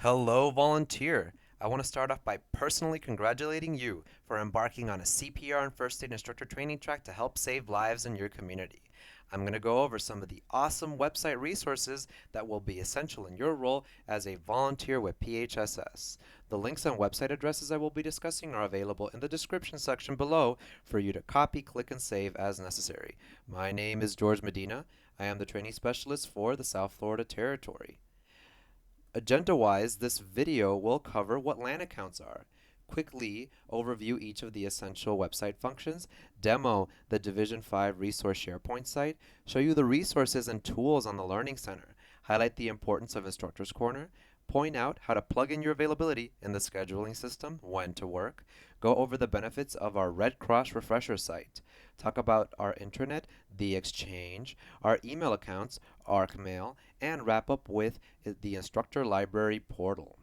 Hello, volunteer. I want to start off by personally congratulating you for embarking on a CPR and first aid instructor training track to help save lives in your community. I'm going to go over some of the awesome website resources that will be essential in your role as a volunteer with PHSS. The links and website addresses I will be discussing are available in the description section below for you to copy, click, and save as necessary. My name is George Medina. I am the training specialist for the South Florida Territory. Agenda-wise, this video will cover what LAN accounts are, quickly overview each of the essential website functions, demo the Division 5 resource SharePoint site, show you the resources and tools on the Learning Center, highlight the importance of Instructor's Corner, point out how to plug in your availability in the scheduling system, when to work, go over the benefits of our Red Cross refresher site, talk about our intranet, the Exchange, our email accounts, Arcmail, and wrap up with the Instructor Library portal.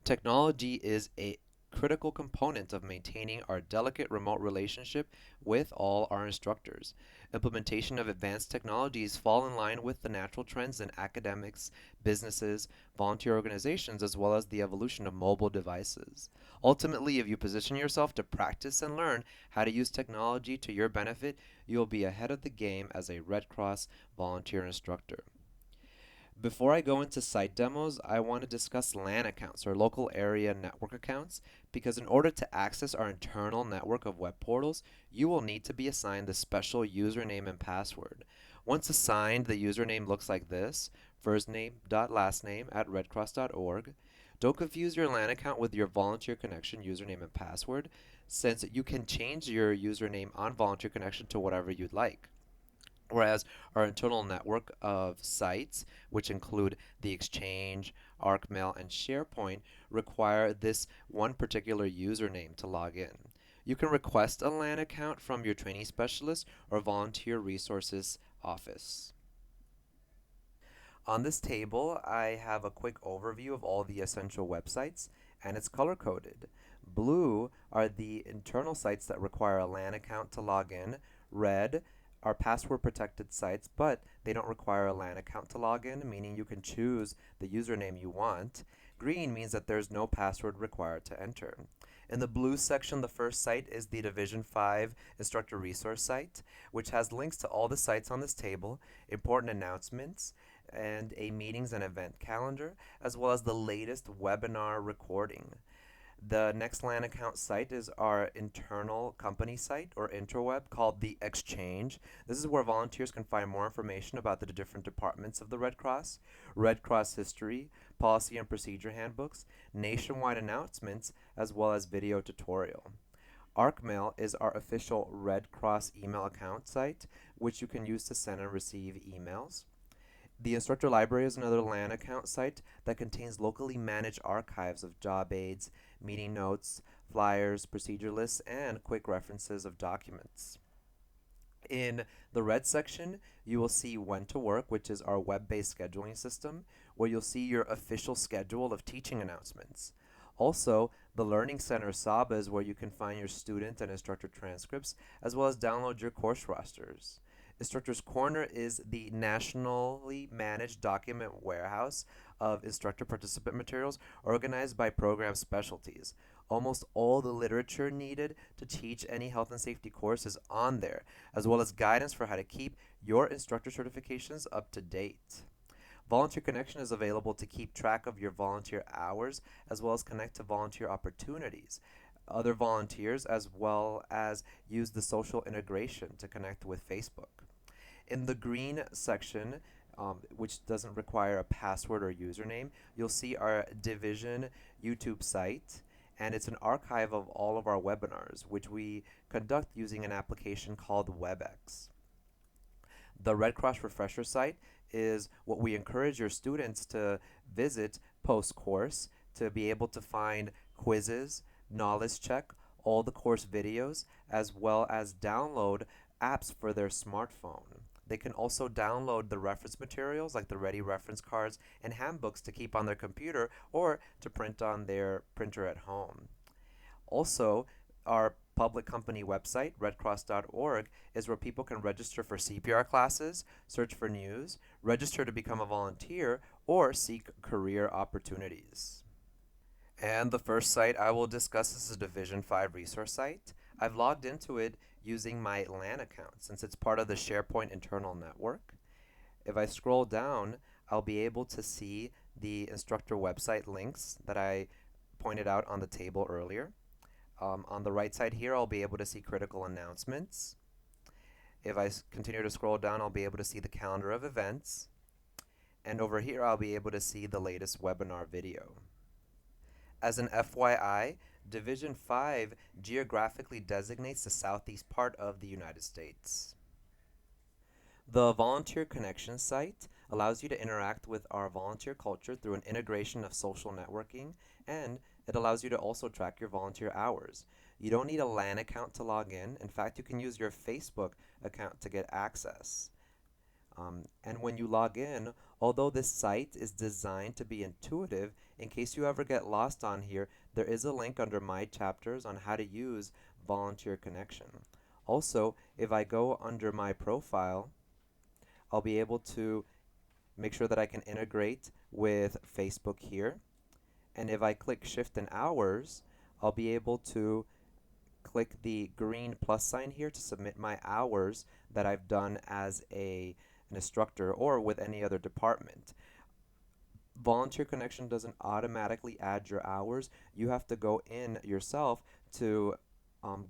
Technology is a critical component of maintaining our delicate remote relationship with all our instructors. Implementation of advanced technologies fall in line with the natural trends in academics, businesses, volunteer organizations, as well as the evolution of mobile devices. Ultimately, if you position yourself to practice and learn how to use technology to your benefit, you will be ahead of the game as a Red Cross volunteer instructor. Before I go into site demos, I want to discuss LAN accounts or local area network accounts because in order to access our internal network of web portals, you will need to be assigned the special username and password. Once assigned, the username looks like this, firstname.lastname@redcross.org. Don't confuse your LAN account with your Volunteer Connection username and password, since you can change your username on Volunteer Connection to whatever you'd like. Whereas our internal network of sites, which include the Exchange, Arcmail, and SharePoint, require this one particular username to log in. You can request a LAN account from your training specialist or volunteer resources office. On this table, I have a quick overview of all the essential websites, and it's color-coded. Blue are the internal sites that require a LAN account to log in. Red are password-protected sites, but they don't require a LAN account to log in, meaning you can choose the username you want. Green means that there's no password required to enter. In the blue section, the first site is the Division 5 Instructor Resource site, which has links to all the sites on this table, important announcements, and a meetings and event calendar, as well as the latest webinar recording. The next LAN account site is our internal company site or interweb called the Exchange. This is where volunteers can find more information about the different departments of the Red Cross history, policy and procedure handbooks, nationwide announcements, as well as video tutorial. Arcmail is our official Red Cross email account site, which you can use to send and receive emails. The Instructor Library is another LAN account site that contains locally managed archives of job aids, meeting notes, flyers, procedure lists, and quick references of documents. In the red section, you will see When to Work, which is our web-based scheduling system, where you'll see your official schedule of teaching announcements. Also, the Learning Center SABA is where you can find your student and instructor transcripts, as well as download your course rosters. Instructor's Corner is the nationally managed document warehouse of instructor participant materials organized by program specialties. Almost all the literature needed to teach any health and safety course is on there, as well as guidance for how to keep your instructor certifications up to date. Volunteer Connection is available to keep track of your volunteer hours as well as connect to volunteer opportunities, other volunteers, as well as use the social integration to connect with Facebook. In the green section, which doesn't require a password or username, you'll see our Division YouTube site, and it's an archive of all of our webinars, which we conduct using an application called WebEx. The Red Cross Refresher site is what we encourage your students to visit post-course to be able to find quizzes, knowledge check, all the course videos, as well as download apps for their smartphone. They can also download the reference materials like the ready reference cards and handbooks to keep on their computer or to print on their printer at home. Also, our public company website, redcross.org, is where people can register for CPR classes, search for news, register to become a volunteer, or seek career opportunities. And the first site I will discuss is a Division 5 resource site. I've logged into it using my LAN account since it's part of the SharePoint internal network. If I scroll down, I'll be able to see the instructor website links that I pointed out on the table earlier. On the right side here, I'll be able to see critical announcements. If I continue to scroll down, I'll be able to see the calendar of events. And over here, I'll be able to see the latest webinar video. As an FYI, Division 5 geographically designates the southeast part of the United States. The Volunteer Connection site allows you to interact with our volunteer culture through an integration of social networking, and it allows you to also track your volunteer hours. You don't need a LAN account to log in. In fact, you can use your Facebook account to get access. And when you log in, although this site is designed to be intuitive, in case you ever get lost on here, there is a link under my chapters on how to use Volunteer Connection. Also, if I go under my profile, I'll be able to make sure that I can integrate with Facebook here. And if I click Shift in Hours, I'll be able to click the green plus sign here to submit my hours that I've done as an instructor or with any other department. Volunteer Connection doesn't automatically add your hours. You have to go in yourself to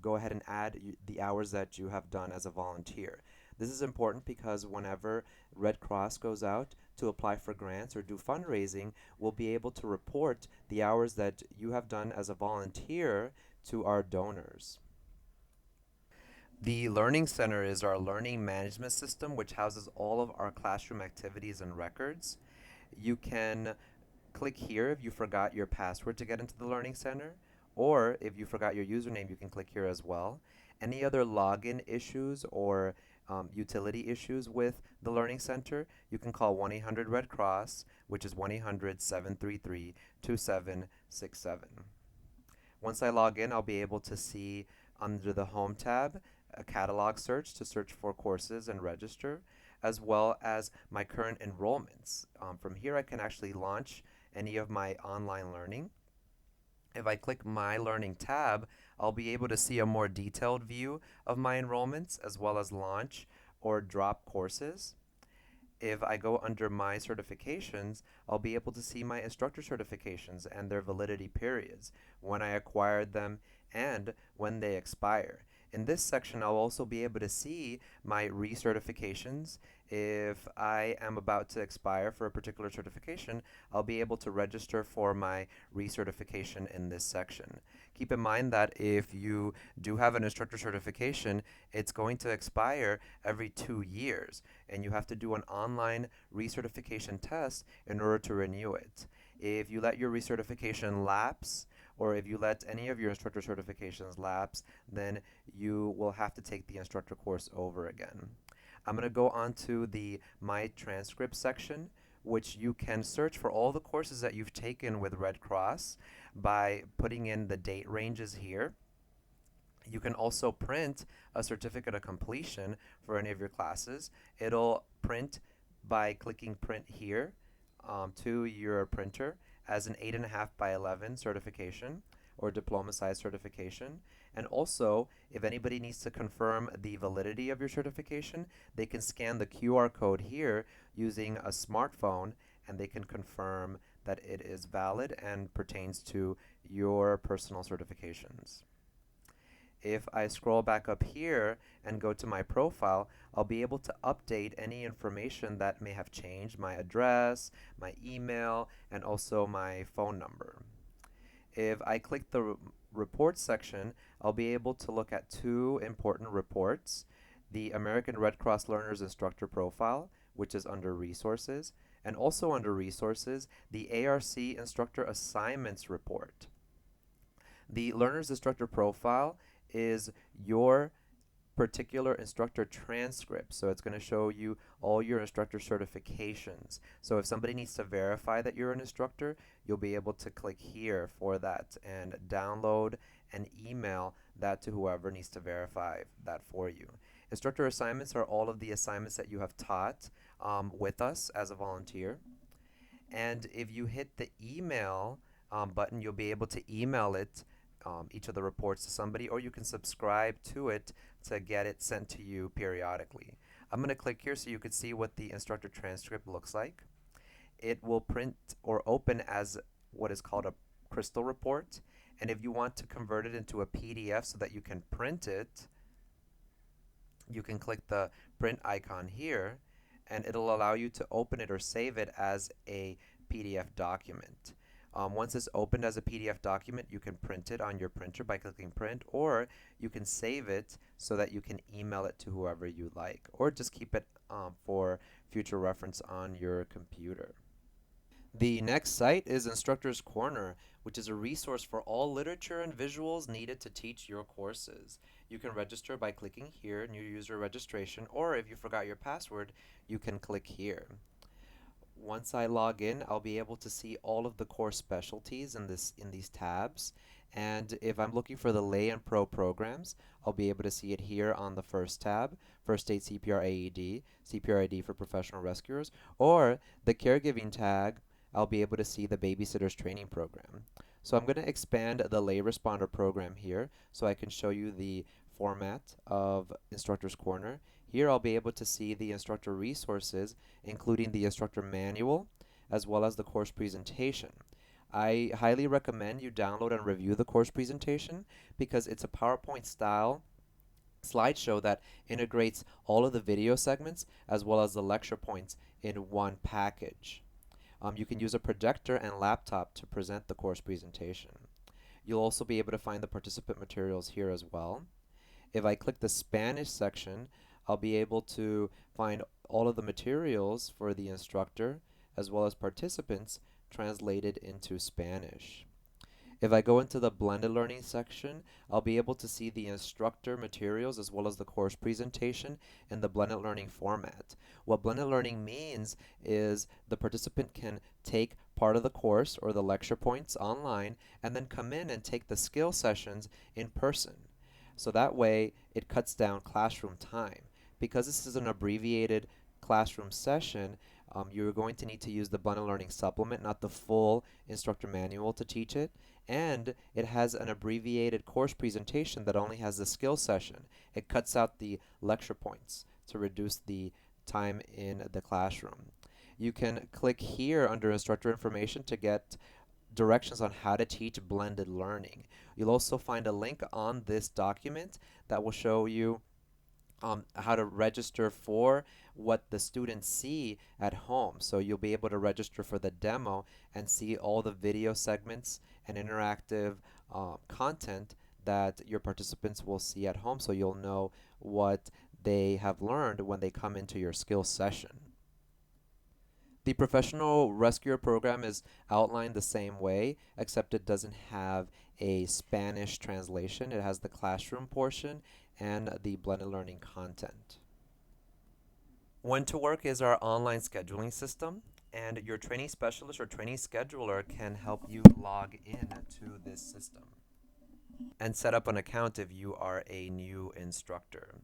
go ahead and add the hours that you have done as a volunteer. This is important because whenever Red Cross goes out to apply for grants or do fundraising, we'll be able to report the hours that you have done as a volunteer to our donors. The Learning Center is our learning management system which houses all of our classroom activities and records. You can click here if you forgot your password to get into the Learning Center, or if you forgot your username, you can click here as well. Any other login issues or utility issues with the Learning Center, you can call 1-800-RED CROSS, which is 1-800-733-2767. Once I log in, I'll be able to see under the Home tab a catalog search to search for courses and register, as well as my current enrollments. From here, I can actually launch any of my online learning. If I click My Learning tab, I'll be able to see a more detailed view of my enrollments, as well as launch or drop courses. If I go under My Certifications, I'll be able to see my instructor certifications and their validity periods, when I acquired them, and when they expire. In this section, I'll also be able to see my recertifications. If I am about to expire for a particular certification, I'll be able to register for my recertification in this section. Keep in mind that if you do have an instructor certification, it's going to expire every 2 years, and you have to do an online recertification test in order to renew it. If you let your recertification lapse, or if you let any of your instructor certifications lapse, then you will have to take the instructor course over again. I'm going to go on to the My Transcript section, which you can search for all the courses that you've taken with Red Cross by putting in the date ranges here. You can also print a certificate of completion for any of your classes. It'll print by clicking print here to your printer as an 8.5 by 11 certification or diploma size certification. And also, if anybody needs to confirm the validity of your certification, they can scan the QR code here using a smartphone, and they can confirm that it is valid and pertains to your personal certifications. If I scroll back up here and go to my profile, I'll be able to update any information that may have changed, my address, my email, and also my phone number. If I click the reports section, I'll be able to look at 2 important reports: the American Red Cross Learners Instructor Profile, which is under Resources, and also under Resources, the ARC Instructor Assignments Report. The Learners Instructor Profile is your particular instructor transcript. So it's going to show you all your instructor certifications. So if somebody needs to verify that you're an instructor, you'll be able to click here for that and download and email that to whoever needs to verify that for you. Instructor assignments are all of the assignments that you have taught with us as a volunteer. And if you hit the email button, you'll be able to email it, each of the reports to somebody, or you can subscribe to it to get it sent to you periodically. I'm going to click here so you can see what the instructor transcript looks like. It will print or open as what is called a crystal report. And if you want to convert it into a PDF so that you can print it, you can click the print icon here, and it'll allow you to open it or save it as a PDF document. Once it's opened as a PDF document, you can print it on your printer by clicking print, or you can save it so that you can email it to whoever you like, or just keep it for future reference on your computer. The next site is Instructor's Corner, which is a resource for all literature and visuals needed to teach your courses. You can register by clicking here, new user registration, or if you forgot your password, you can click here. Once I log in, I'll be able to see all of the course specialties in these tabs. And if I'm looking for the lay and pro programs, I'll be able to see it here on the first tab, First Aid CPR AED, CPR ID for professional rescuers, or the caregiving tag, I'll be able to see the babysitter's training program. So I'm going to expand the lay responder program here so I can show you the format of Instructor's Corner. Here I'll be able to see the instructor resources, including the instructor manual, as well as the course presentation. I highly recommend you download and review the course presentation because it's a PowerPoint style slideshow that integrates all of the video segments as well as the lecture points in one package. You can use a projector and laptop to present the course presentation. You'll also be able to find the participant materials here as well. If I click the Spanish section, I'll be able to find all of the materials for the instructor as well as participants translated into Spanish. If I go into the blended learning section, I'll be able to see the instructor materials as well as the course presentation in the blended learning format. What blended learning means is the participant can take part of the course or the lecture points online and then come in and take the skill sessions in person. So that way it cuts down classroom time. Because this is an abbreviated classroom session, you're going to need to use the blended learning supplement, not the full instructor manual to teach it. And it has an abbreviated course presentation that only has the skill session. It cuts out the lecture points to reduce the time in the classroom. You can click here under instructor information to get directions on how to teach blended learning. You'll also find a link on this document that will show you how to register for what the students see at home. So you'll be able to register for the demo and see all the video segments and interactive content that your participants will see at home, so you'll know what they have learned when they come into your skills session. The professional rescuer program is outlined the same way, except it doesn't have a Spanish translation. It has the classroom portion and the blended learning content. When to Work is our online scheduling system, and your training specialist or training scheduler can help you log in to this system and set up an account if you are a new instructor.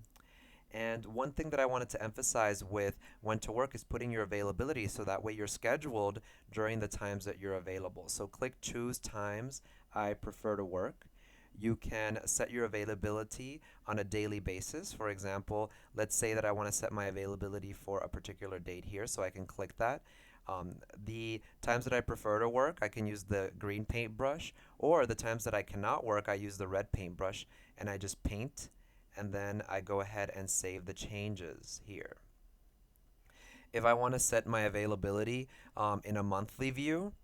And one thing that I wanted to emphasize with When to Work is putting your availability so that way you're scheduled during the times that you're available. So click Choose Times I Prefer to Work. You can set your availability on a daily basis. For example, let's say that I want to set my availability for a particular date here, so I can click that. The times that I prefer to work, I can use the green paintbrush, or the times that I cannot work, I use the red paintbrush, and I just paint, and then I go ahead and save the changes here. If I want to set my availability in a monthly view,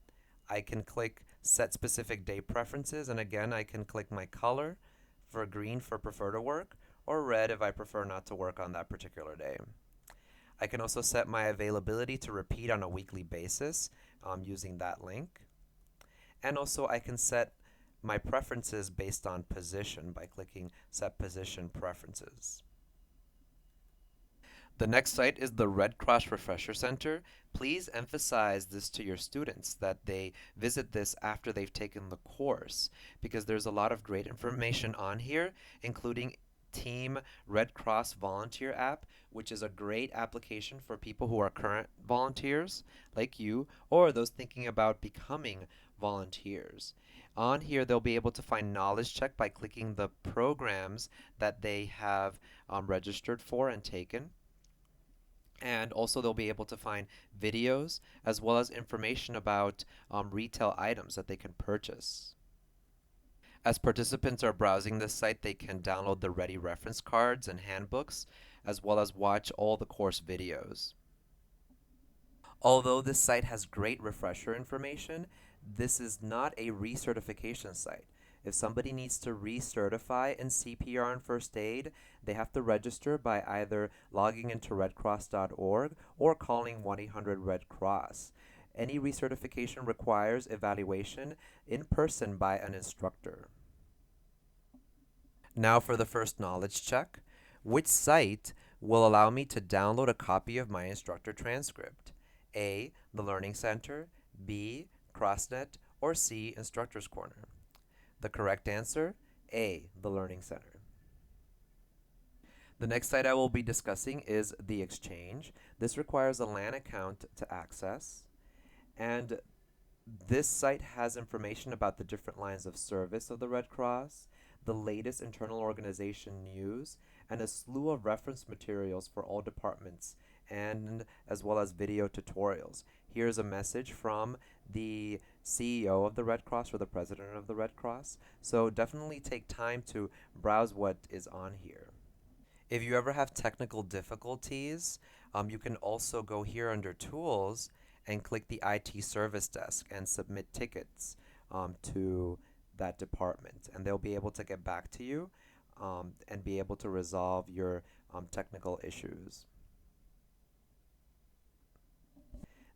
I can click Set Specific Day Preferences, and again I can click my color for green for prefer to work, or red if I prefer not to work on that particular day. I can also set my availability to repeat on a weekly basis using that link. And also I can set my preferences based on position by clicking Set Position Preferences. The next site is the Red Cross Refresher Center. Please emphasize this to your students that they visit this after they've taken the course, because there's a lot of great information on here, including Team Red Cross Volunteer app, which is a great application for people who are current volunteers like you or those thinking about becoming volunteers. On here, they'll be able to find knowledge check by clicking the programs that they have registered for and taken. And also, they'll be able to find videos as well as information about retail items that they can purchase. As participants are browsing this site, they can download the ready reference cards and handbooks, as well as watch all the course videos. Although this site has great refresher information, this is not a recertification site. If somebody needs to recertify in CPR and first aid, they have to register by either logging into redcross.org or calling 1-800-RED Cross. Any recertification requires evaluation in person by an instructor. Now for the first knowledge check. Which site will allow me to download a copy of my instructor transcript? A. The Learning Center, B. CrossNet, or C. Instructor's Corner? The correct answer, A. The Learning Center. The next site I will be discussing is the Exchange. This requires a LAN account to access, and this site has information about the different lines of service of the Red Cross, the latest internal organization news, and a slew of reference materials for all departments, and as well as video tutorials. Here's a message from the CEO of the Red Cross or the president of the Red Cross. So definitely take time to browse what is on here. If you ever have technical difficulties, you can also go here under Tools and click the IT Service Desk and submit tickets to that department. And they'll be able to get back to you and be able to resolve your technical issues.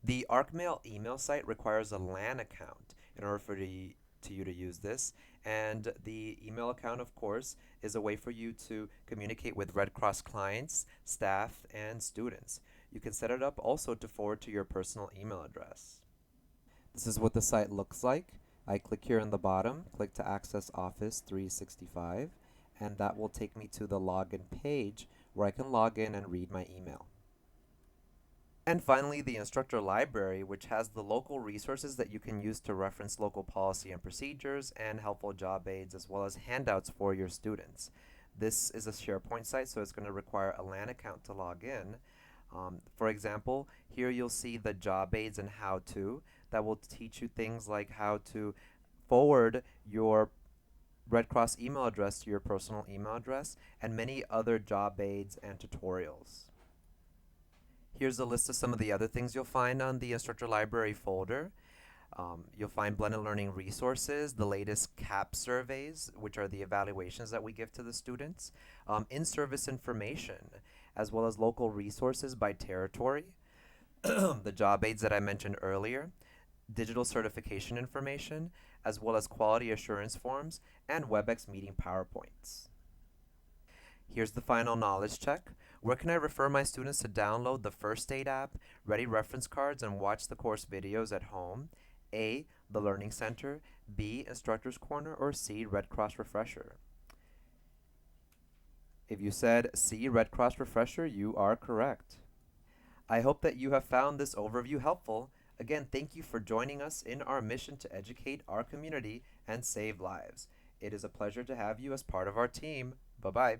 The Arcmail email site requires a LAN account in order for you to use this. And the email account, of course, is a way for you to communicate with Red Cross clients, staff, and students. You can set it up also to forward to your personal email address. This is what the site looks like. I click here in the bottom, click to access Office 365, and that will take me to the login page where I can log in and read my email. And finally, the instructor library, which has the local resources that you can use to reference local policy and procedures and helpful job aids, as well as handouts for your students. This is a SharePoint site, so it's going to require a LAN account to log in. For example, here you'll see the job aids and how-to that will teach you things like how to forward your Red Cross email address to your personal email address, and many other job aids and tutorials. Here's a list of some of the other things you'll find on the Instructor Library folder. You'll find blended learning resources, the latest CAP surveys, which are the evaluations that we give to the students, in-service information, as well as local resources by territory, the job aids that I mentioned earlier, digital certification information, as well as quality assurance forms and WebEx meeting PowerPoints. Here's the final knowledge check. Where can I refer my students to download the First Aid app, ready reference cards, and watch the course videos at home? A. The Learning Center, B. Instructor's Corner, or C. Red Cross Refresher? If you said C. Red Cross Refresher, you are correct. I hope that you have found this overview helpful. Again, thank you for joining us in our mission to educate our community and save lives. It is a pleasure to have you as part of our team. Bye-bye.